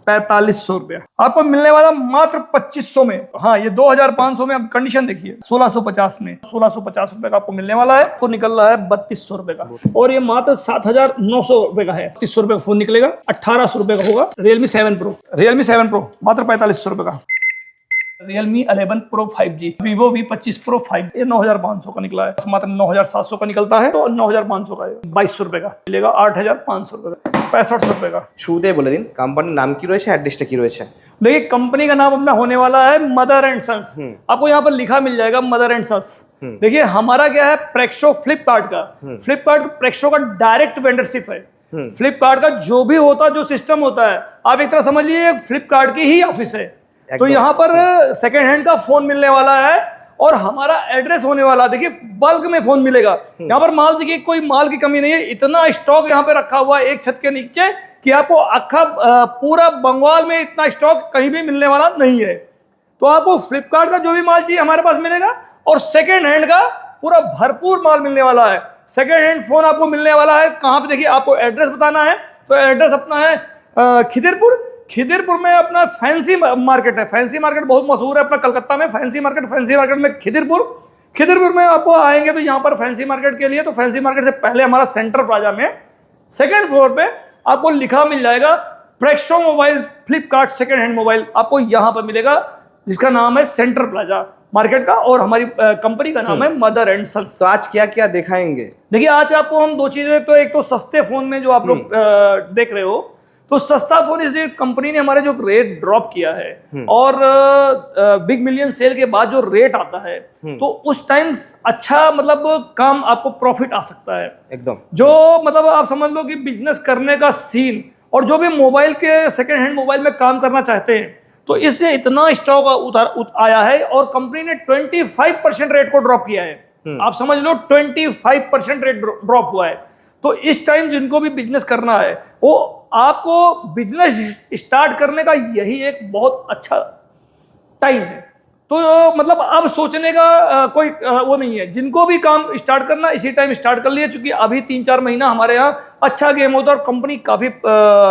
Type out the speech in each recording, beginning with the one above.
4500 रुपया आपको मिलने वाला मात्र 2500 में। हाँ, ये 2500 में। अब कंडीशन देखिए, 1650 में 1650 रुपए का आपको मिलने वाला है। आपको निकल रहा है 3200 रुपए का, और ये मात्र 7900 रुपए का है। 300 रुपए का फोन निकलेगा, 1800 रुपए का होगा। Realme 7 Pro मात्र 4500 रुपए का। Realme 11 Pro 5G, Vivo V25 Pro 5, ये 9500 का निकला है। मात्र 9700 का निकलता है, तो 9500 का है। 2200 रुपए का मिलेगा, 8500 रुपए का, 65 रुपए का। শুরুতেই বলে দিন কোম্পানির নাম কি রয়েছে, অ্যাড্রেসটা কি রয়েছে। देखिए, कंपनी का नाम अपना होने वाला है मदर एंड सन्स। आपको यहाँ पर लिखा मिल जाएगा मदर एंड सन्स। देखिए, हमारा क्या है, प्रेक्षो फ्लिपकार्ट का। फ्लिपकार्ट प्रेक्षो का डायरेक्ट वेंडरशिप है। फ्लिपकार्ट का जो भी होता, जो सिस्टम होता है, आप एक तरह समझ लीजिए फ्लिपकार्ट की ही ऑफिस है। तो यहाँ पर सेकेंड हैंड का फोन मिलने वाला है, और हमारा एड्रेस होने वाला। देखिए, बल्क में फोन मिलेगा यहाँ पर। माल देखिए, कोई माल की कमी नहीं है। इतना स्टॉक यहाँ पे रखा हुआ है एक छत के नीचे कि आपको अखा पूरा बंगाल में इतना स्टॉक कहीं भी मिलने वाला नहीं है। तो आपको फ्लिपकार्ट का जो भी माल चाहिए हमारे पास मिलेगा, और सेकेंड हैंड का पूरा भरपूर माल मिलने वाला है। सेकेंड हैंड फोन आपको मिलने वाला है कहाँ पे, देखिए आपको एड्रेस बताना है। तो एड्रेस अपना है खिदिरपुर में अपना फैंसी मार्केट है। फैंसी मार्केट बहुत मशहूर है अपना कलकत्ता में। फैंसी मार्केट में खिदिरपुर में आपको आएंगे तो यहाँ पर फैंसी मार्केट के लिए, तो फैंसी मार्केट से पहले हमारा सेंटर प्लाजा में सेकंड फ्लोर पे आपको लिखा मिल जाएगा प्रेक्षो mobile Flipkart second hand mobile. आपको यहाँ पर मिलेगा, जिसका नाम है सेंटर प्लाजा मार्केट का, और हमारी कंपनी का नाम है मदर एंड सन्स। तो आज क्या क्या दिखाएंगे? देखिए, आज आपको हम दो चीजें, तो एक तो सस्ते फोन में जो आप लोग देख रहे हो, तो सस्ता फोन इसलिए कंपनी ने हमारे जो रेट ड्रॉप किया है, और बिग मिलियन सेल के बाद जो रेट आता है, तो उस टाइम अच्छा मतलब काम आपको प्रॉफिट आ सकता है एकदम। जो मतलब आप समझ लो कि बिजनेस करने का सीन, और जो भी मोबाइल के सेकेंड हैंड मोबाइल में काम करना चाहते हैं, तो इसलिए इतना स्टॉक आया है। और कंपनी ने 25% रेट को ड्रॉप किया है। आप समझ लो 25% रेट ड्रॉप हुआ है। तो इस टाइम जिनको भी बिजनेस करना है, वो आपको बिजनेस स्टार्ट करने का यही एक बहुत अच्छा टाइम है। तो मतलब अब सोचने का कोई वो नहीं है। जिनको भी काम स्टार्ट करना, इसी टाइम स्टार्ट कर लिए, क्योंकि अभी 3-4 महीना हमारे यहाँ अच्छा गेम होता है, और कंपनी काफ़ी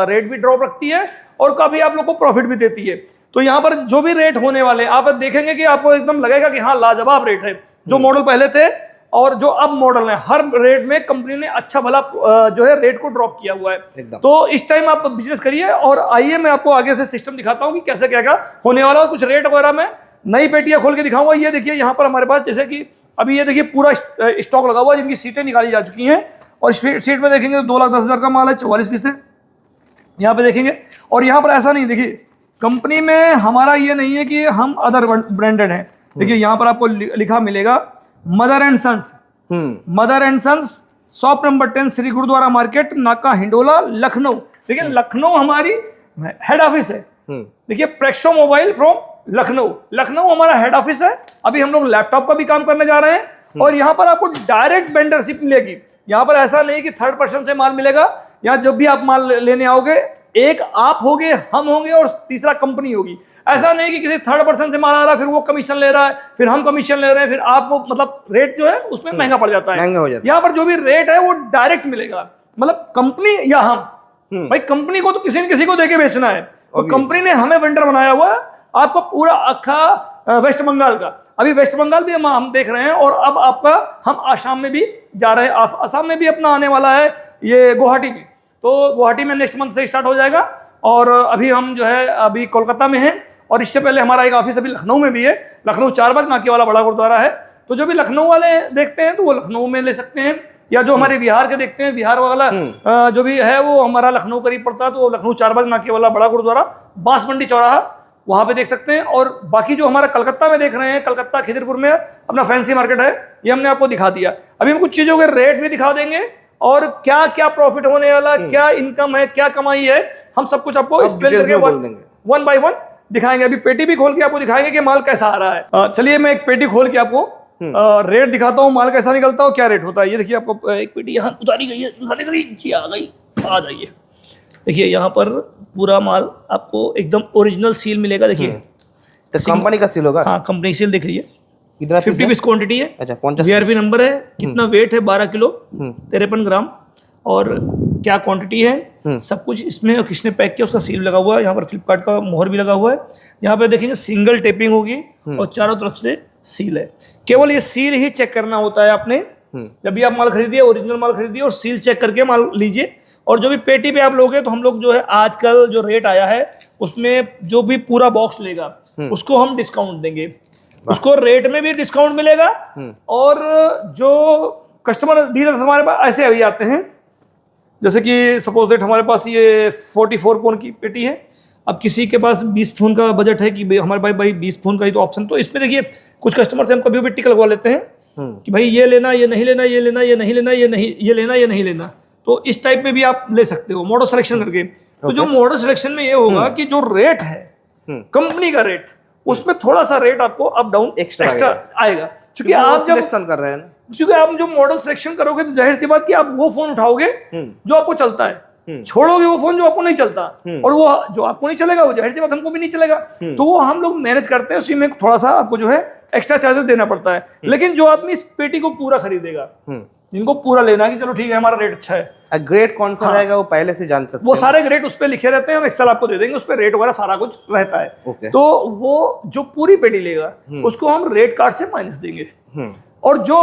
रेट भी ड्रॉप रखती है, और काफ़ी आप लोग को प्रॉफिट भी देती है। तो यहाँ पर जो भी रेट होने वाले, आप देखेंगे कि आपको एकदम लगेगा कि हाँ, लाजवाब रेट है। जो मॉडल पहले थे और जो अब मॉडल है, हर रेट में कंपनी ने अच्छा भला जो है रेट को ड्रॉप किया हुआ है। तो इस टाइम आप बिजनेस करिए, और आइए मैं आपको आगे से सिस्टम दिखाता हूँ कि कैसे क्या क्या होने वाला है। कुछ रेट वगैरह में नई पेटियां खोल के दिखाऊंगा। ये देखिए, यहाँ पर हमारे पास जैसे कि अभी ये देखिए पूरा स्टॉक लगा हुआ है, जिनकी सीटें निकाली जा चुकी हैं, और सीट में देखेंगे तो 2,10,000 का माल है, 44 पीस है यहाँ पे देखेंगे। और यहाँ पर ऐसा नहीं, देखिए कंपनी में हमारा ये नहीं है कि हम अदर ब्रांडेड हैं। देखिए यहाँ पर आपको लिखा मिलेगा Mother and Sons. Mother and Sons, shop number 10, Shri Gurudwara market, Naka Hindola, Lucknow. देखिए, लखनऊ हमारी हेड ऑफिस है। देखिए, प्रेक्षो मोबाइल फ्रॉम लखनऊ हमारा हेड ऑफिस है। अभी हम लोग लैपटॉप का भी काम करने जा रहे हैं, और यहाँ पर आपको डायरेक्ट वेंडरशिप मिलेगी। यहाँ पर ऐसा नहीं कि थर्ड पर्सन से माल मिलेगा। यहाँ जब भी आप माल लेने आओगे, एक आप होगे, हम होंगे, और तीसरा कंपनी होगी। ऐसा नहीं कि किसी थर्ड पर्सन से माल आ रहा है, फिर वो कमीशन ले रहा है, फिर हम कमीशन ले रहे हैं, फिर आपको मतलब रेट जो है उसमें महंगा पड़ जाता है। महंगा हो जाता है। यहाँ पर जो भी रेट है वो डायरेक्ट मिलेगा, मतलब कंपनी या हम। भाई, कंपनी को तो किसी न किसी को देके बेचना है, तो कंपनी ने हमें वेंडर बनाया हुआ है आपको पूरा अखा वेस्ट बंगाल का। अभी वेस्ट बंगाल भी हम देख रहे हैं, और अब आपका हम आसाम में भी जा रहे हैं। आसाम में भी अपना आने वाला है ये गुवाहाटी में। तो गुवाहाटी में नेक्स्ट मंथ से स्टार्ट हो जाएगा। और अभी हम जो है अभी कोलकाता में हैं, और इससे पहले हमारा एक ऑफिस अभी लखनऊ में भी है। लखनऊ 4 बाग नाके वाला बड़ा गुरुद्वारा है। तो जो भी लखनऊ वाले देखते हैं तो वो लखनऊ में ले सकते हैं, या जो हमारे बिहार के देखते हैं, बिहार वाला जो भी है वो हमारा लखनऊ करीब पड़ता है, तो लखनऊ 4 बाग नाके वाला बड़ा गुरुद्वारा, बांस मंडी चौराहा, वहाँ पे देख सकते हैं। और बाकी जो हमारा कलकत्ता में देख रहे हैं, कलकत्ता खिदिरपुर में अपना फैंसी मार्केट है, ये हमने आपको दिखा दिया। अभी हम कुछ चीज़ों के रेट भी दिखा देंगे, और क्या क्या प्रॉफिट होने वाला, क्या इनकम है, क्या कमाई है, हम सब कुछ आपको एक्सप्लेन करके वन बाय वन दिखाएंगे। अभी पेटी भी खोल के आपको दिखाएंगे कि माल कैसा आ रहा है। चलिए मैं एक पेटी खोल के आपको रेट दिखाता हूँ, माल कैसा निकलता है, क्या रेट होता है। ये देखिए, आपको एक पेटी यहाँ उतारी गई है, आ गई, आ जाइए। देखिए, यहाँ पर पूरा माल आपको एकदम ओरिजिनल सील मिलेगा। देखिए, तो कंपनी का सील होगा। हाँ, कंपनी सील दिख रही है। कितना 50 पीस क्वांटिटी है। अच्छा, 50 VRP नंबर है। कितना वेट है? 12 किलो 53 ग्राम। और क्या क्वांटिटी है, सब कुछ इसमें किसने पैक किया उसका सील लगा हुआ है। यहाँ पर फ्लिपकार्ट का मोहर भी लगा हुआ है। यहाँ पे देखेंगे सिंगल टेपिंग होगी और चारों तरफ से सील है। केवल ये सील ही चेक करना होता है आपने। जब भी आप माल खरीदिए, ओरिजिनल माल खरीदिए और सील चेक करके माल लीजिए। और जो भी पेटी पे आप लोगे तो हम लोग जो है आजकल जो रेट आया है उसमें जो भी पूरा बॉक्स लेगा उसको हम डिस्काउंट देंगे, उसको रेट में भी डिस्काउंट मिलेगा। और जो कस्टमर डीलर हमारे पास ऐसे अभी आते हैं, जैसे कि सपोज दैट हमारे पास ये 44 फोन की पेटी है। अब किसी के पास 20 फोन का बजट है कि भाई हमारे भाई 20 फोन का ही तो ऑप्शन, तो इसमें देखिए कुछ कस्टमर से हम कभी भी टिक लगवा लेते हैं कि भाई ये लेना, ये नहीं लेना, ये लेना, ये नहीं लेना, ये नहीं, ये लेना, ये नहीं लेना। तो इस टाइप में भी आप ले सकते हो मॉडल सिलेक्शन करके। तो जो मॉडल सिलेक्शन में ये होगा कि जो रेट है कंपनी का रेट, उसमें थोड़ा सा रेट आपको अप डाउन एक्स्ट्रा आएगा। क्योंकि आप जब सिलेक्शन कर रहे हैं ना, क्योंकि आप जो मॉडल सिलेक्शन करोगे तो जाहिर सी बात कि आप वो फोन उठाओगे जो आपको चलता है, छोड़ोगे वो फोन जो आपको नहीं चलता, और वो जो आपको नहीं चलेगा वो जाहिर सी बात हमको भी नहीं चलेगा। तो वो हम लोग मैनेज करते हैं, उसी में थोड़ा सा आपको जो है एक्स्ट्रा चार्जेस देना पड़ता है। लेकिन जो आदमी इस पेटी को पूरा खरीदेगा, जिनको पूरा लेना है कि चलो ठीक है हमारा रेट अच्छा है, ग्रेड कौन सा रहेगा वो पहले से जान सकते वो हैं। सारे ग्रेड उस पे लिखे रहते हैं, हम एक्सेल आपको दे देंगे, उस पे रेट वगैरह सारा कुछ रहता है। ओके। तो वो जो पूरी पेटी लेगा उसको हम रेट कार्ड से माइनस देंगे। और जो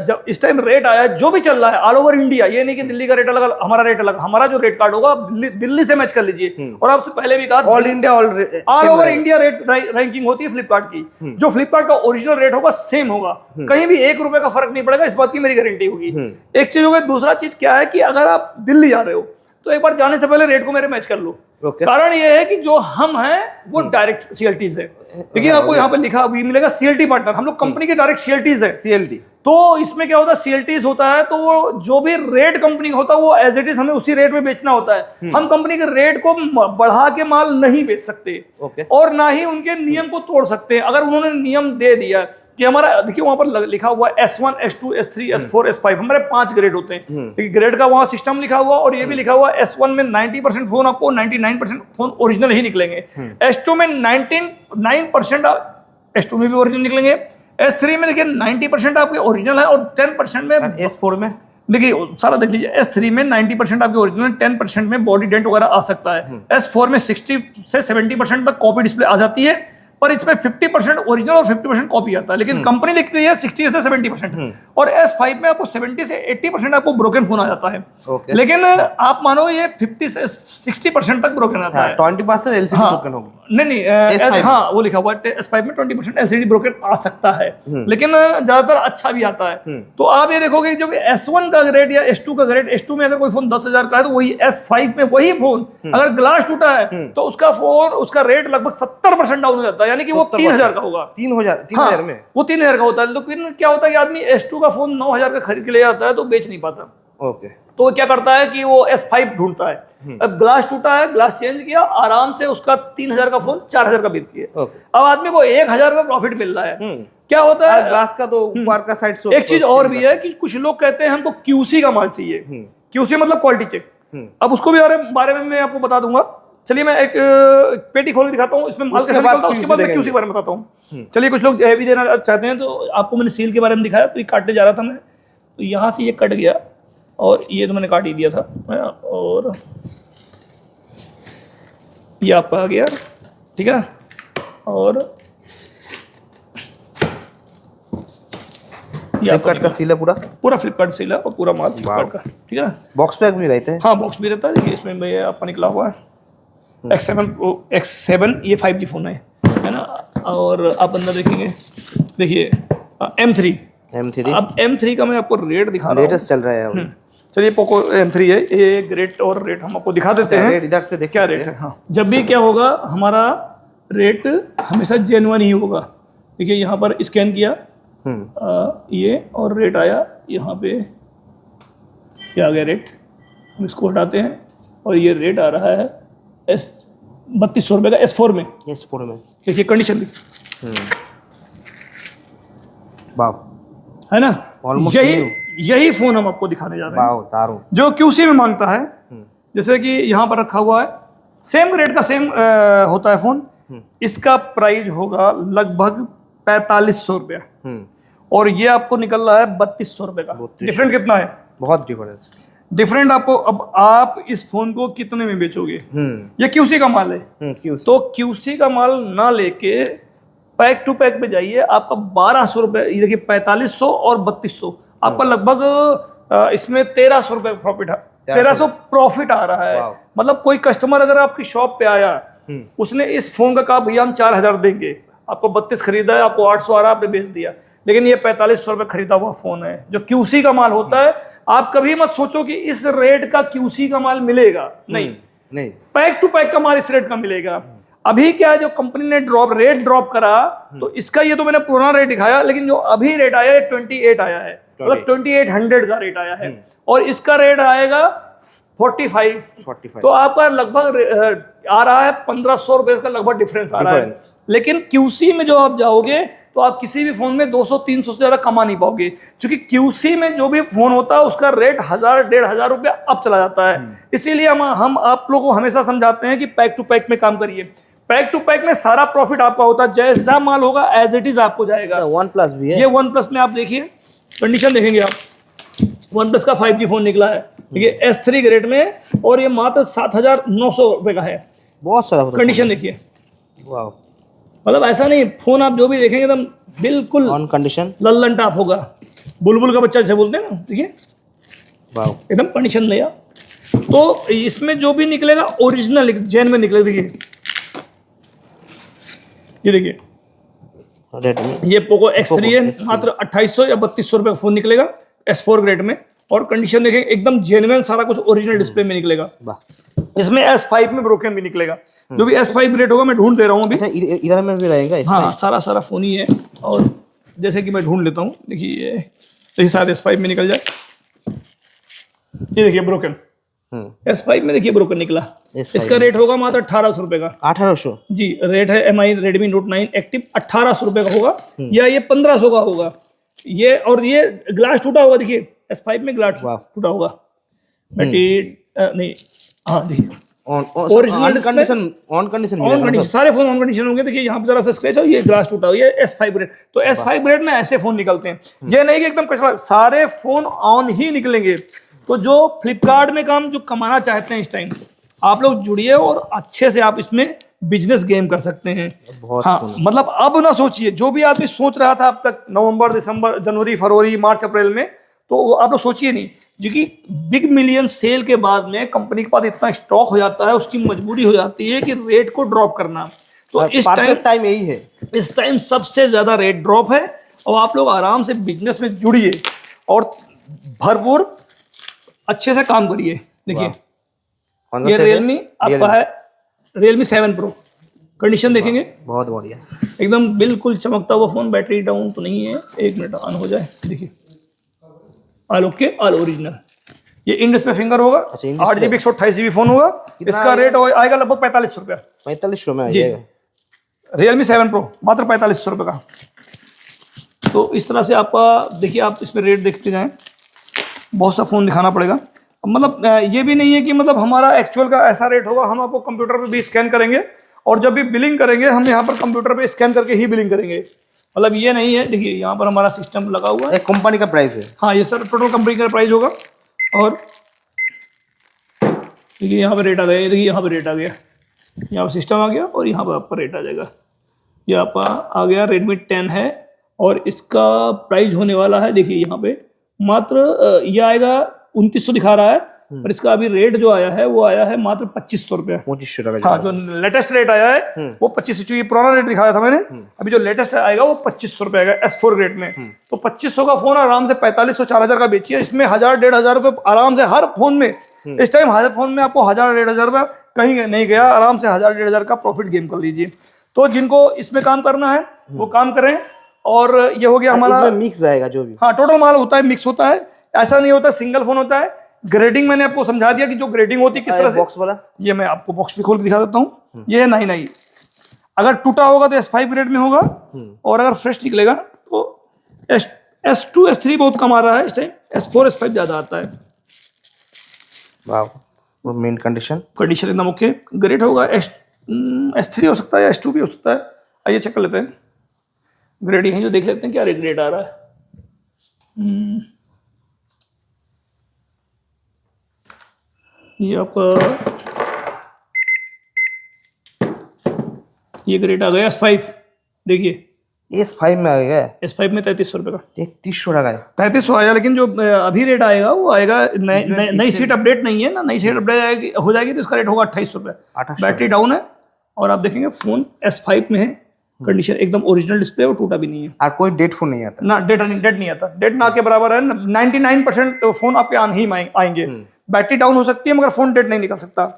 जब इस टाइम रेट आया है जो भी चल रहा है ऑल ओवर इंडिया, ये नहीं कि दिल्ली का रेट अलग हमारा रेट अलग, हमारा जो रेट कार्ड होगा दिल्ली से मैच कर लीजिए। और आपसे पहले भी कहा all India all over India rate ranking होती है फ्लिपकार्ट की। जो फ्लिपकार्ट का ओरिजिनल रेट होगा सेम होगा, कहीं भी 1 रुपए का फर्क नहीं पड़ेगा, इस बात की मेरी गारंटी होगी। एक चीज होगी। दूसरा चीज क्या है कि अगर आप दिल्ली जा रहे हो तो एक बार जाने से पहले रेट को मेरे मैच कर लो। कारण ये है कि जो हम हैं वो डायरेक्ट सीएलटीज है। देखिए आपको यहाँ पे लिखा भी मिलेगा सीएलटी पार्टनर, हम लोग कंपनी के डायरेक्ट सीएलटीज है। सीएलटी तो इसमें क्या होता है, सीएलटीज होता है तो वो जो भी रेट कंपनी का होता है वो एज इट इज हमें उसी रेट में बेचना होता है। हम कंपनी के रेट को बढ़ा के माल नहीं बेच सकते और ना ही उनके नियम को तोड़ सकते हैं। अगर उन्होंने नियम दे दिया कि हमारा, देखिए वहां पर लिखा हुआ है S1, S2, S3, S4, S5, हमारे 5 ग्रेड होते हैं। ग्रेड का वहां सिस्टम लिखा हुआ और ये भी लिखा हुआ है S1 में 90% फोन आपको 99% फोन ओरिजिनल ही निकलेंगे। S2 में 99% S2 में भी ओरिजिनल निकलेंगे। S3 में देखिए 90% आपके ओरिजिनल है और 10% में S4 में देखिए सारा देख लीजिए। S3 में 90% आपके ओरिजिनल, 10% में बॉडी डेंट वगैरह आ सकता है। S4 में 60 से 70% तक कॉपी डिस्प्ले आ जाती है, पर इसमें 50% ओरिजिनल और 50% कॉपी आता है। लेकिन कंपनी लिखती है 60 से 70%। और S5 में आपको 70 से 80% आपको ब्रोकन फोन आ जाता है। लेकिन आप मानो ये 50 से 60% तक ब्रोकन आता है। 20% एलसीडी ब्रोकन होगा। नहीं, हाँ वो लिखा हुआ है S5 में 20% एलसीडी ब्रोकन आ सकता है, लेकिन ज्यादातर अच्छा भी आता है। तो आप ये देखोगे जब S1 का ग्रेड या S2 का ग्रेड, S2 में अगर कोई फोन 10,000 का है तो वही S5 में वही फोन अगर ग्लास टूटा है तो उसका फोन, उसका रेट लगभग 70% डाउन हो जाता है, यानी कि वो 3,000 का होगा। 3,000 में वो 3,000 का होता है। लेकिन क्या होता है कि आदमी S2 का फोन 9,000 का खरीद के ले आता है तो बेच नहीं पाता। ओके। तो क्या करता है कि वो S5 ढूंढता है। अब ग्लास टूटा है, ग्लास चेंज किया, आराम से उसका 3,000 का फोन 4,000 का बेचिए। अब आदमी को 1,000 का प्रॉफिट मिल रहा है। क्या होता है ग्लास का तो ऊपर का साइड से। एक चीज और भी है कि कुछ लोग कहते हैं हमको QC का माल चाहिए। QC मतलब क्वालिटी चेक। अब उसको भी बारे में मैं आपको बता दूंगा। चलिए मैं एक पेटी खोल के दिखाता हूँ, इसमें माल कैसे निकलता है, उसके बाद मैं QC के बारे में बताता हूँ। चलिए कुछ लोग भी देना चाहते हैं तो आपको मैंने सील के बारे में दिखाया, तो ये काटने जा रहा था मैं, तो यहाँ से ये कट गया और ये तो मैंने काट ही दिया था, और ये आपका आ गया, ठीक है। और फ्लिपकार्ट का सील है, पूरा फ्लिपकार्ट सील है और पूरा माल फ्लिपकार्ट का, ठीक है। बॉक्स पैक भी रहते हैं। हाँ बॉक्स भी रहता है। देखिए इसमें भैया आपका निकला हुआ है X7 ये 5G फोन है ना। और आप अंदर देखेंगे, देखिए M3। अब M3 का मैं आपको रेट दिखा रहा हूँ, लेटेस्ट चल रहा है। चलिए पोको M3 है, ये रेट और रेट हम आपको दिखा देते हैं। इधर से देखिए क्या रेट है। हाँ, जब भी क्या होगा हमारा रेट हमेशा जेन्युइन ही होगा। देखिए यहाँ पर स्कैन किया ये और रेट आया, यहाँ पे ये आ गया रेट। हम इसको हटाते हैं और ये रेट आ रहा है 3200 रुपये का S4 में। देखिए कंडीशन वाह, है ना। यही फोन हम आपको दिखाने जा रहे हैं जो QC में मांगता है। जैसे कि यहाँ पर रखा हुआ है, सेम रेट का सेम होता है फोन। इसका प्राइस होगा लगभग 4500 रुपया और ये आपको निकल रहा है 3200 रुपये का। डिफरेंट कितना है, बहुत डिफरेंस। डिफरेंट आपको। अब आप इस फोन को कितने में बेचोगे? ये क्यूसी का माल है, क्यूसी। तो क्यूसी का माल ना लेके पैक टू पैक में जाइए, आपका 1200 रुपये, ये देखिए 4500 और 3200, आपका लगभग इसमें 1300 रुपये प्रॉफिट, 1300 प्रॉफिट आ रहा है। मतलब कोई कस्टमर अगर आपकी शॉप पे आया, उसने इस फोन का कहा भैया हम 4000 देंगे, आपको 32 खरीदा है, आपको 800 आ रहा है, आपने बेच दिया, लेकिन ये 4500 रुपये खरीदा हुआ फोन है जो क्यूसी का माल होता है। आप कभी मत सोचो कि इस रेट का क्यूसी का माल मिलेगा, नहीं, पैक टू पैक का माल इस रेट का मिलेगा। अभी क्या है, जो कंपनी ने रेट ड्रॉप करा, तो इसका ये तो मैंने पुराना रेट दिखाया, लेकिन जो अभी रेट आया है 28 आया है, मतलब 2800 का रेट आया है, और इसका रेट आएगा 45। तो आपका लगभग आ रहा है 1500 रुपए का लगभग डिफरेंस आ रहा है। लेकिन क्यूसी में जो आप जाओगे तो आप किसी भी फोन में 200-300 से ज्यादा कमा नहीं पाओगे, क्योंकि क्यूसी में जो भी फोन होता है उसका रेट 1000-1500 रुपया अब चला जाता है। इसीलिए हम आप लोगों को हमेशा समझाते हैं कि पैक टू पैक में काम करिए। पैक टू पैक में सारा प्रॉफिट आपका होता है, जैसा माल होगा एज इट इज आपको जाएगा। OnePlus भी है, ये OnePlus में आप देखिए कंडीशन देखेंगे आप, OnePlus का 5G फोन निकला है, देखिए S3 ग्रेड में, और ये मात्र 7900 रुपए का है। बहुत सारा कंडीशन देखिए, वाह, मतलब ऐसा नहीं, फोन आप जो भी देखेंगे एकदम बिल्कुल ऑन कंडीशन, लल्लन टाप होगा, बुलबुल का बच्चा जैसे बोलते हैं ना, देखिए वाह, एकदम कंडीशन नया। तो इसमें जो भी निकलेगा ओरिजिनल जेन में निकलेगा। देखिए ये देखिए रेडमी, ये पोको X3 है, मात्र 2800 या 3200 रुपये का फोन निकलेगा S4 ग्रेड में, और कंडीशन देखें एकदम जेन्युइन, सारा कुछ ओरिजिनल डिस्प्ले में निकलेगा। इसमें S5 में ब्रोकन भी निकलेगा, जो भी S5 ग्रेड होगा मैं ढूंढ दे रहा हूँ अभी। अच्छा, इधर में भी रहेगा? हाँ, सारा फोन ही है, और जैसे कि मैं ढूंढ लेता हूँ, देखिए ये शायद S5 में निकल जाए। ये देखिए ब्रोकन, S5 में देखिए ब्रोकन निकला, इसका रेट होगा मात्र 1800 रुपए का। 1800 जी रेट है। MI Redmi Note 9 एक्टिव 1800 रुपए का होगा, या ये 1500 का होगा ये। और ये ग्लास टूटा होगा, देखिए S5 में ग्लास टूटा होगा, नहीं, हाँ देखिए ओरिजिनल कंडीशन, ऑन कंडीशन, सारे फोन ऑन कंडीशन होंगे। देखिए यहाँ पे जरा सा स्क्रैच है, ये ग्लास टूटा हुआ, ये S5 ग्रेड। तो S5 ग्रेड में ऐसे फोन निकलते हैं, ये नहीं कि एकदम कचरा, सारे फोन ऑन ही निकलेंगे। तो जो फ्लिपकार्ट में काम जो कमाना चाहते हैं इस टाइम, आप लोग जुड़िए और अच्छे से आप इसमें बिजनेस गेम कर सकते हैं। हाँ, मतलब अब ना सोचिए, जो भी आदमी सोच रहा था अब तक नवंबर, दिसंबर, जनवरी, फरवरी, मार्च, अप्रैल में, तो आप लोग सोचिए नहीं, क्योंकि बिग मिलियन सेल के बाद में कंपनी के पास इतना स्टॉक हो जाता है, उसकी मजबूरी हो जाती है कि रेट को ड्रॉप करना। तो इस टाइम यही है, इस टाइम सबसे ज्यादा रेट ड्रॉप है, और आप लोग आराम से बिजनेस में जुड़िए और भरपूर अच्छे से काम करिए। देखिए ये रियलमी आपका है, Realme 7 Pro, कंडीशन देखेंगे बहुत बढ़िया, एकदम बिल्कुल चमकता हुआ फोन, बैटरी डाउन तो नहीं है, 1 मिनट ऑन हो जाए, देखिए ऑल ओके, ऑल ओरिजिनल। ये इन डिस्प्ले फिंगर होगा, 8GB 128GB फोन होगा, इसका रेट आएगा लगभग 4500 रुपया। 4500 में आ जाएगा Realme 7 Pro, मात्र 4500 रुपये का। तो इस तरह से आपका देखिए, आप इसमें रेट देखते जाएं, बहुत सा फोन दिखाना पड़ेगा। मतलब ये भी नहीं है कि मतलब हमारा एक्चुअल का ऐसा रेट होगा, हम आपको कंप्यूटर पे भी स्कैन करेंगे, और जब भी बिलिंग करेंगे हम यहाँ पर कंप्यूटर पे स्कैन करके ही बिलिंग करेंगे। मतलब ये नहीं है, देखिए यहाँ पर हमारा सिस्टम लगा हुआ है, कंपनी का प्राइस है। हाँ, ये सर टोटल कंपनी का प्राइस होगा। और देखिए यहाँ पर रेट आ गया, देखिए यहाँ पर रेट आ गया, यहाँ पर सिस्टम आ गया, और यहाँ पर आपका रेट आ जाएगा। ये आपका आ गया Redmi 10 है, और इसका प्राइस होने वाला है, देखिए यहाँ पे मात्र ये आएगा 2900 दिखा रहा है, पर इसका अभी रेट जो आया है वो आया है मात्र 2500 रुपया। 2500 टका। हाँ, जो लेटेस्ट रेट आया है वो 2500, ये पुराना रेट दिखाया था मैंने, अभी जो लेटेस्ट आएगा वो 2500 रुपया आएगा S4 ग्रेड में। तो 2500 का फोन आराम से 4500-4000 का बेचिए, इसमें 1000-1500 रुपये आराम से हर फोन में। इस टाइम हर फोन में आपको 1000-1500 रुपया कहीं नहीं गया, आराम से 1000-1500 का प्रॉफिट गेम कर लीजिए। तो जिनको इसमें काम करना है वो काम करें। और ये हो गया हमारा मिक्स रहेगा जो भी, हाँ टोटल माल होता है, मिक्स होता है, ऐसा नहीं होता सिंगल फोन होता है। ग्रेडिंग मैंने आपको समझा दिया कि जो ग्रेडिंग होती है किस तरह से। बॉक्स वाला ये मैं आपको बॉक्स भी खोल के दिखा देता हूँ। ये है 9i, अगर टूटा होगा तो S5 ग्रेड में होगा, और अगर फ्रेश निकलेगा तो S2 S3 बहुत कम आ रहा है इस टाइम, S4 S5 ज्यादा आता है। वाह, मेन कंडीशन एकदम ओके। ग्रेड होगा S3 हो सकता है, S2 भी हो सकता है। आइए चेक कर लेते हैं, ग्रेड यहीं जो देख लेते हैं क्या ग्रेड आ रहा है। ये आपका ये ग्रेट आ गया S5, देखिए S5 में आ गया है, S5 में 3300 रुपये का, 3300 टाका है। 3300 आएगा। लेकिन जो अभी रेट आएगा वो आएगा, नई सीट अपडेट नहीं है ना, नई सीट अपडेट हो जाएगी तो इसका रेट होगा 2800 रुपये। 2800 बैटरी डाउन है और आप देखेंगे फोन S5 में है, कंडीशन एकदम ओरिजिनल डिस्प्ले और टूटा भी नहीं है और कोई डेट फोन नहीं आता ना, डेट नहीं आता, डेट ना के बराबर है। 99% फोन आपके आन ही आएंगे। बैटरी डाउन हो सकती है मगर फोन डेट नहीं निकल सकता,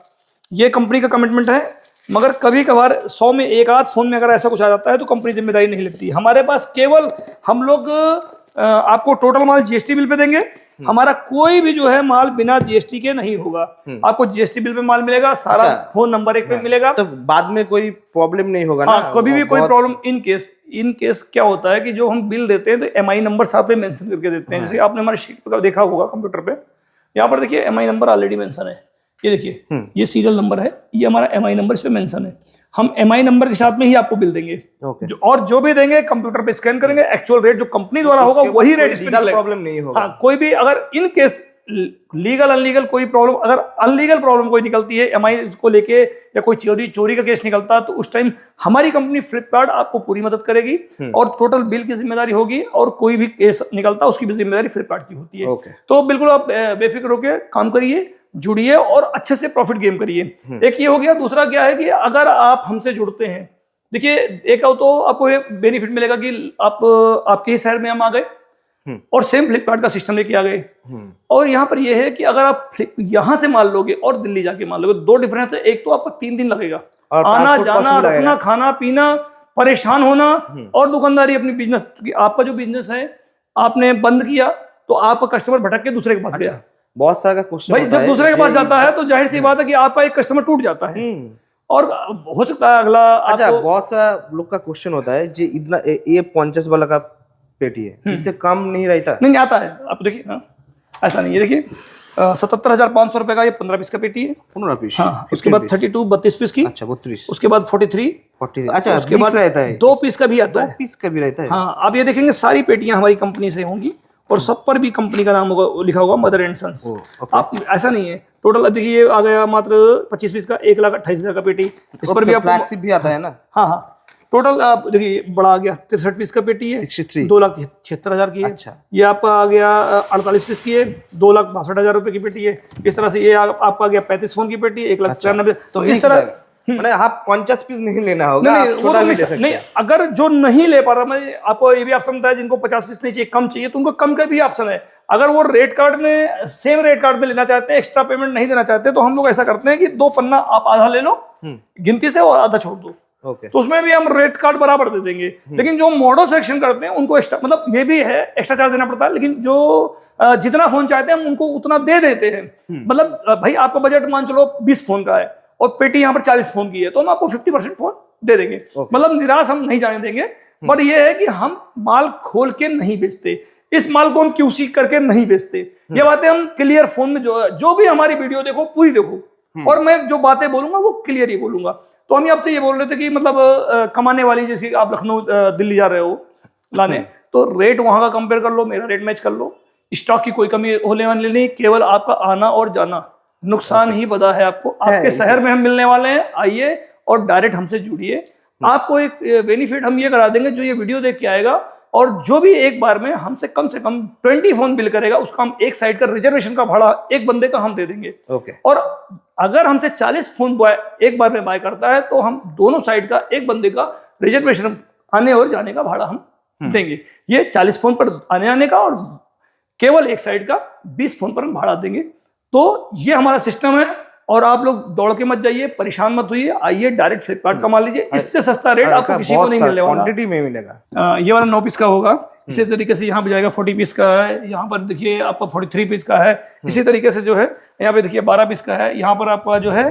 ये कंपनी का कमिटमेंट है। मगर कभी कभार 100 में एक आध फोन में अगर ऐसा कुछ आ जाता है तो कंपनी जिम्मेदारी नहीं लेती। हमारे पास केवल हम लोग आपको टोटल माल जीएसटी बिल पे देंगे, हमारा कोई भी जो है माल बिना जीएसटी के नहीं होगा। आपको जीएसटी बिल पे माल मिलेगा, सारा फोन नंबर एक पे मिलेगा, तो बाद में कोई प्रॉब्लम नहीं होगा ना। हाँ, कभी भी कोई प्रॉब्लम इन केस क्या होता है कि जो हम बिल देते हैं तो एमआई नंबर साथ में मेंशन करके देते हैं। जैसे आपने हमारे शीट पर देखा होगा कंप्यूटर पे, यहाँ पर देखिए एमआई नंबर ऑलरेडी मेंशन है, ये देखिए ये सीरियल नंबर है, ये हमारा एमआई नंबर इस पे मेंशन है। हम एमआई नंबर के साथ में ही आपको बिल देंगे, जो भी देंगे कंप्यूटर पे स्कैन करेंगे, एक्चुअल रेट जो कंपनी द्वारा होगा वही रेट इस पे निकलेगा। प्रॉब्लम नहीं होगा। हाँ, कोई भी अगर इन केस लीगल अनलीगल कोई प्रॉब्लम, अगर अनलीगल प्रॉब्लम कोई निकलती है एमआई को लेके या कोई चोरी का केस निकलता है तो उस टाइम हमारी कंपनी फ्लिपकार्ट आपको पूरी मदद करेगी और टोटल बिल की जिम्मेदारी होगी, और कोई भी केस निकलता है उसकी भी जिम्मेदारी फ्लिपकार्ट की होती है। तो बिल्कुल आप बेफिक्र होकर काम करिए, जुड़िए और अच्छे से प्रॉफिट गेम करिए। एक ये हो गया। दूसरा क्या है कि अगर आप हमसे जुड़ते हैं, देखिए एक तो आपको ये बेनिफिट मिलेगा कि आपके ही शहर में हम आ गए और सेम फ्लिपकार्ट का सिस्टम लेके आ गए। और यहाँ पर यह है कि अगर आप यहाँ से माल लोगे और दिल्ली जाके माल लोगे, दो डिफरेंस है। एक तो आपका 3 दिन लगेगा आना जाना, रखना, खाना पीना, परेशान होना, और दुकानदारी अपनी बिजनेस, क्योंकि आपका जो बिजनेस है आपने बंद किया तो आपका कस्टमर भटक के दूसरे के पास गया। बहुत सारा क्वेश्चन भाई जब दूसरे के पास जाता है तो जाहिर सी बात है कि आपका एक कस्टमर टूट जाता है और हो सकता है अगला। अच्छा, बहुत सारा लोग का क्वेश्चन होता है जी, इतना ये 50 वाला का पेटी है, इससे कम नहीं रहता? नहीं आता है, आप देखिए। हाँ, ऐसा नहीं है। देखिए 77,500 रुपए का ये 15 पीस का पेटी है, 15 पीस। हाँ, उसके बाद 32 पीस की। अच्छा 32। उसके बाद 43। अच्छा, उसके बाद रहता है 2 पीस का भी आता है, 2 पीस का भी रहता है। हाँ, आप ये देखेंगे सारी पेटियां हमारी कंपनी से होंगी और सब पर भी कंपनी का नाम होगा, लिखा होगा मदर एंड सन्स। आप ऐसा नहीं है। टोटल अब देखिए आ गया मात्र 25 पीस का 1,28,000 का पेटी। इस पर भी आप फ्लैगशिप भी आता है ना। हाँ हाँ, टोटल आप देखिए बड़ा आ गया 63 पीस का पेटी है, 2,76,000 की है। अच्छा। ये आपका आ गया 48 पीस की है, 2,62,000 रुपए की पेटी है। इस तरह से ये आपका आ गया 35 फोन की पेटी, 1,93,000। तो इस तरह मतलब आप 50 पीस नहीं लेना होगा, नहीं, छोटा भी ले सकते हैं। अगर जो नहीं ले पा रहा, मैं आपको ये भी ऑप्शन बताया, जिनको 50 पीस नहीं चाहिए, कम चाहिए, तो उनको कम का भी ऑप्शन है। अगर वो रेट कार्ड में सेम रेट कार्ड में लेना चाहते हैं, एक्स्ट्रा पेमेंट नहीं देना चाहते, तो हम लोग ऐसा करते हैं कि 2 पन्ना आप आधा ले लो गिनती से और आधा छोड़ दो, तो उसमें भी हम रेट कार्ड बराबर दे देंगे। लेकिन जो मॉडल सिलेक्शन करते हैं उनको एक्स्ट्रा, मतलब ये भी है एक्स्ट्रा चार्ज देना पड़ता है, लेकिन जो जितना फोन चाहते हैं हम उनको उतना दे देते हैं। मतलब भाई आपका बजट मान चलो 20 फोन का है और पेटी यहाँ पर 40 फोन की है, तो हम आपको 50% फोन दे देंगे। मतलब निराश हम नहीं जाने देंगे। बट ये है कि हम माल खोल के नहीं बेचते, इस माल को हम क्यूसी करके नहीं बेचते। ये बातें हम क्लियर फोन में जो भी हमारी वीडियो देखो पूरी देखो, और मैं जो बातें बोलूंगा वो क्लियर ही बोलूंगा। तो हम आपसे ये बोल रहे थे कि मतलब कमाने वाली, जैसे आप लखनऊ दिल्ली जा रहे हो लाने, तो रेट वहां का कंपेयर कर लो, मेरा रेट मैच कर लो। स्टॉक की कोई कमी होने वाली नहीं, केवल आपका आना और जाना, नुकसान ही बता है आपको। आपके शहर में हम मिलने वाले हैं, आइए और डायरेक्ट हमसे जुड़िए। आपको एक बेनिफिट हम ये करा देंगे, जो ये वीडियो देख के आएगा और जो भी एक बार में हमसे कम से कम 20 फोन बिल करेगा, उसका हम एक साइड का रिजर्वेशन का भाड़ा एक बंदे का हम दे देंगे। और अगर हमसे 40 फोन एक बार में बाय करता है तो हम दोनों साइड का एक बंदे का रिजर्वेशन आने और जाने का भाड़ा हम देंगे। ये 40 फोन पर आने आने का और केवल एक साइड का 20 फोन पर हम भाड़ा देंगे। तो ये हमारा सिस्टम है, और आप लोग दौड़ के मत जाइए, परेशान मत होइए, आइए डायरेक्ट फ्लिपकार्ट का मान लीजिए। इससे सस्ता रेट आपको किसी को नहीं मिलने वाला, क्वांटिटी में मिलेगा। ये वाला 9 पीस का होगा। इसी तरीके से यहाँ पे जाएगा 40 पीस का है, यहाँ पर देखिए आपका 43 पीस का है। इसी तरीके से जो है यहाँ पे देखिए 12 पीस का है, यहाँ पर आपका जो है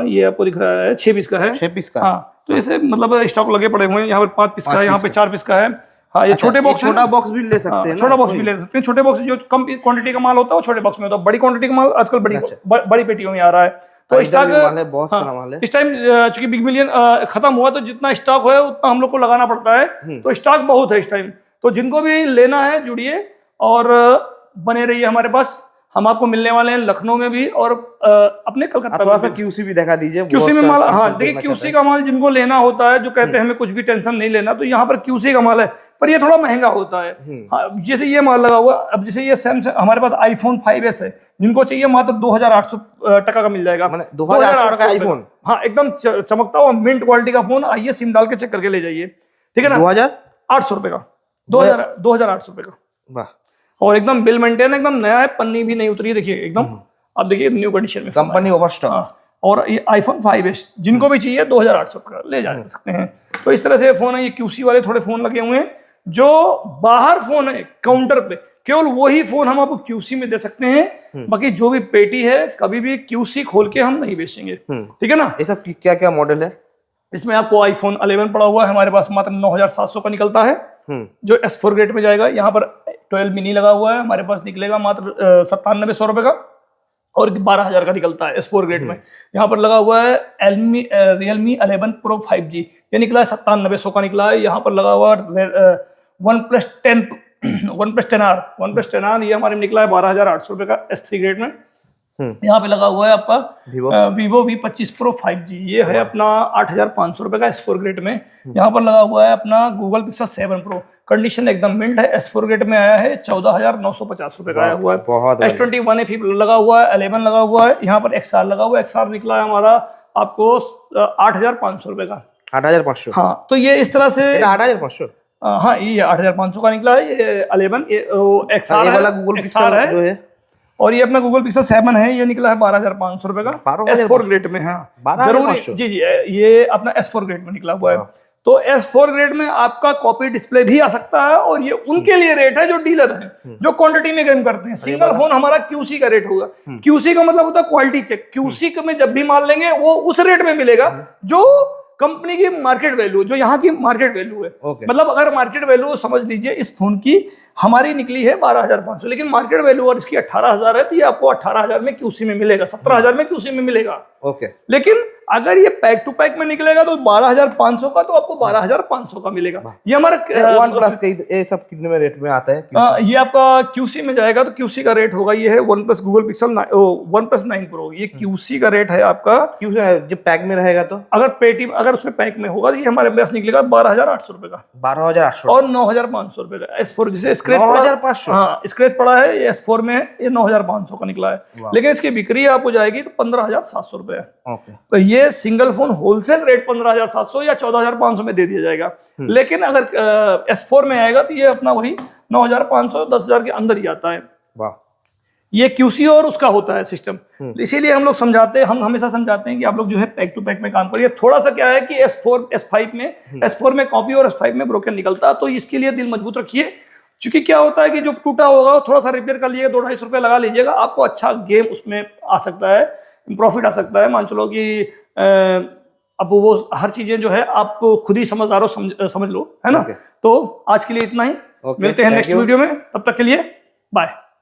ये आपको दिख रहा है 6 पीस का है। 6 पीस का, हाँ। तो ऐसे मतलब स्टॉक लगे पड़े हुए हैं। यहाँ पर 5 पीस का है, यहाँ पे 4 पीस का है। हाँ, ये छोटे बॉक्स, छोटा बॉक्स भी ले सकते हैं, छोटा बॉक्स भी ले सकते हैं। छोटे बॉक्स जो कम क्वांटिटी का माल होता है वो छोटे बॉक्स में होता है, बड़ी क्वांटिटी का माल आजकल बड़ी पेटियों में आ रहा है। तो स्टॉक इस टाइम चूंकि बिग मिलियन खत्म हुआ, तो जितना स्टॉक है उतना हम लोग को लगाना पड़ता है। तो स्टॉक बहुत है इस टाइम, तो जिनको भी लेना है जुड़िए और बने रहिए हमारे पास। हम आपको मिलने वाले हैं लखनऊ में भी और अपने कलकत्ता थोड़ा में सा भी। क्यूसी भी दिखा दीजिए। क्यूसी में बहुत माल, सारे हाँ देखना देखिए चाहते क्यूसी हैं। का माल जिनको लेना होता है, जो कहते हैं हमें कुछ भी टेंशन नहीं लेना, तो यहाँ पर क्यूसी का माल है, पर ये थोड़ा महंगा होता है। हाँ, जैसे ये माल लगा हुआ, अब जैसे ये सैमसंग, हमारे पास आईफोन 5s है, जिनको चाहिए मात्र 2800 टका का मिल जाएगा। माने 2800 का आईफोन? हाँ, एकदम चमकता हुआ मिंट क्वालिटी का फोन। आइए सिम डाल के चेक करके ले जाइए, ठीक है ना। 2800 रुपए का, 2800 रुपए का, वाह। और एकदम बिल मेंटेन, एकदम नया है, पन्नी भी नहीं उतरी है, देखिए एकदम। आप देखिए न्यू कंडीशन में फोन कंपनी आया। ओवरस्टॉक। हाँ, और ये आईफोन 5s जिनको भी चाहिए 2800 का ले जा सकते हैं। तो इस तरह से फोन है। ये क्यूसी वाले थोड़े फोन लगे हुए हैं, जो बाहर फोन है काउंटर पे, केवल वही फोन हम आपको क्यूसी में दे सकते हैं। बाकी जो भी पेटी है कभी भी क्यूसी खोल के हम नहीं बेचेंगे, ठीक है ना। ये सब क्या क्या मॉडल है? इसमें आपको आईफोन 11 पड़ा हुआ है हमारे पास, मात्र 9700 का निकलता है, जो S4 ग्रेड में जाएगा। यहाँ पर 12 मिनी लगा हुआ है, हमारे पास निकलेगा मात्र 9700 रुपए का, और 12,000 का निकलता है S4 ग्रेड में। यहाँ पर लगा हुआ है Realme 11 Pro 5G, ये निकला है 9700 का निकला है। यहाँ पर लगा हुआ है OnePlus 10R, ये हमारे में निकला है 12,800 रुपए का S3 ग्रेड में। यहाँ पे लगा हुआ है आपका Vivo V25 Pro 5G, ये है अपना 8,500 रुपए का S4 ग्रेड में। यहाँ पर लगा हुआ है अपना Google Pixel 7 Pro, कंडीशन एकदम मिंट है, S4 ग्रेड में आया है, 14,950 रुपए का आया हुआ है। S21 FE लगा हुआ है, 11 लगा हुआ है। यहाँ पर XR लगा हुआ है, XR निकला है हमारा आपको 8,500 रुपए का। 8,500? हाँ, तो ये इस तरह से 8,500? हाँ, ये 8,500 का निकला है। ये 11 XR वाला Google Pixel जो है, और ये अपना गूगल पिक्सल 7 है, ये निकला है 12,500 रुपए का, S4 ग्रेड में। हाँ, जरूर जी, ये अपना S4 ग्रेड में निकला हुआ है। तो S4 ग्रेड में आपका कॉपी डिस्प्ले भी आ सकता है, और ये उनके लिए रेट है जो डीलर हैं, जो क्वांटिटी में गेम करते हैं। सिंगल फोन हमारा QC का रेट होगा। QC का मतलब होता है क्वालिटी चेक। QC में जब भी माल लेंगे वो उस रेट में मिलेगा जो कंपनी की मार्केट वैल्यू, जो यहाँ की मार्केट वैल्यू है। मतलब अगर मार्केट वैल्यू समझ लीजिए इस फोन की हमारी निकली है 12,500, लेकिन मार्केट वैल्यू और इसकी 18,000 है, तो ये आपको 18,000 में QC में मिलेगा, 17,000 में QC में मिलेगा। लेकिन अगर ये पैक टू पैक में निकलेगा तो 12,500 का, तो आपको 12,500 का मिलेगा। ये हमारा OnePlus का ये सब कितने में रेट में आता है? ये आपका QC में जाएगा तो QC का रेट होगा, ये है OnePlus Google Pixel OnePlus 9 Pro, ये QC का रेट है आपका। जो पैक में रहेगा तो अगर उसमें पैक में होगा तो ये हमारे पास निकलेगा 12,800 रुपए का, 12,800 और 9,500 रुपए का S4। जिसे स्क्रैच 9,500? हाँ, स्क्रैच पड़ा है, ये S4 में है, ये 9,500 का निकला है। लेकिन इसकी बिक्री आपको जाएगी तो 15,700 रुपए है। तो ये सिंगल फोन होलसेल रेट 15,700 या 14,500 में दे दिया जाएगा। लेकिन अगर S4 में आएगा तो ये अपना वही 9,500 10,000 के अंदर ही आता है। ये QC और उसका होता है सिस्टम। इसीलिए हम लोग समझाते हैं, हम हमेशा समझाते हैं कि आप लोग जो है पैक टू पैक में काम करिए। थोड़ा सा क्या है कि S4 में कॉपी और S5 में ब्रोकन निकलता है, तो इसके लिए दिल मजबूत रखिए। क्योंकि क्या होता है कि जो टूटा होगा थोड़ा सा रिपेयर कर लीजिएगा, 2-250 रुपये लगा लीजिएगा, आपको अच्छा गेम उसमें आ सकता है, प्रॉफिट आ सकता है। मान चलो कि अब वो हर चीजें जो है आप खुद ही समझदार हो, समझ लो, है ना। तो आज के लिए इतना ही, मिलते हैं नेक्स्ट वीडियो में, तब तक के लिए बाय।